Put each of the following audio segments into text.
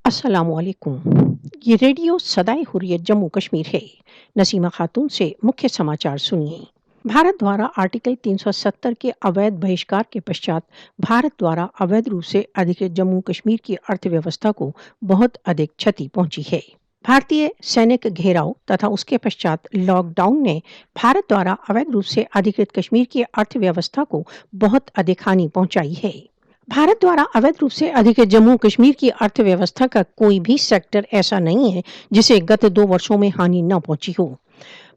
अस्सलाम वालेकुम। ये रेडियो सदाए हुर्रियत जम्मू कश्मीर है। नसीमा खातून से मुख्य समाचार सुनिए। भारत द्वारा आर्टिकल 370 के अवैध बहिष्कार के पश्चात भारत द्वारा अवैध रूप से अधिकृत जम्मू कश्मीर की अर्थव्यवस्था को बहुत अधिक क्षति पहुंची है। भारतीय सैनिक घेराव तथा उसके पश्चात लॉकडाउन ने भारत द्वारा अवैध रूप से अधिकृत कश्मीर की अर्थव्यवस्था को बहुत अधिक हानि पहुंचाई है। भारत द्वारा अवैध रूप से अधिकृत जम्मू कश्मीर की अर्थव्यवस्था का कोई भी सेक्टर ऐसा नहीं है जिसे गत 2 वर्षों में हानि न पहुंची हो।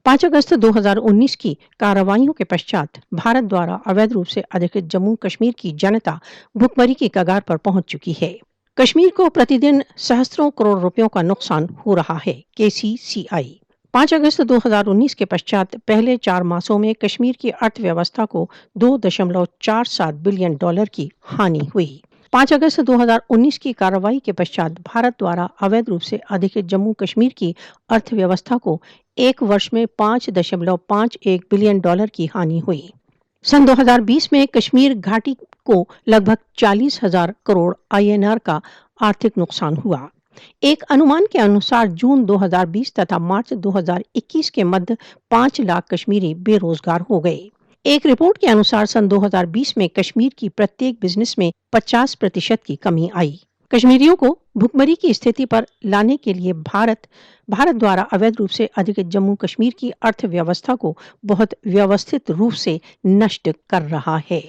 5 अगस्त 2019 की कार्रवाइयों के पश्चात भारत द्वारा अवैध रूप से अधिकृत जम्मू कश्मीर की जनता भुखमरी की कगार पर पहुंच चुकी है। कश्मीर को प्रतिदिन सहस्त्रों करोड़ रुपयों का नुकसान हो रहा है। KCCI 5 अगस्त 2019 के पश्चात पहले 4 मासों में कश्मीर की अर्थव्यवस्था को $2.47 बिलियन की हानि हुई। 5 अगस्त 2019 की कार्रवाई के पश्चात भारत द्वारा अवैध रूप से अधिकृत जम्मू कश्मीर की अर्थव्यवस्था को एक वर्ष में $5.51 बिलियन की हानि हुई। सन 2020 में कश्मीर घाटी को लगभग 40,000 करोड़ INR का आर्थिक नुकसान हुआ। एक अनुमान के अनुसार जून 2020 तथा मार्च 2021 के मध्य 5 लाख कश्मीरी बेरोजगार हो गए। एक रिपोर्ट के अनुसार सन 2020 में कश्मीर की प्रत्येक बिजनेस में 50% की कमी आई। कश्मीरियों को भुखमरी की स्थिति पर लाने के लिए भारत द्वारा अवैध रूप से अधिकृत जम्मू कश्मीर की अर्थव्यवस्था को बहुत व्यवस्थित रूप से नष्ट कर रहा है।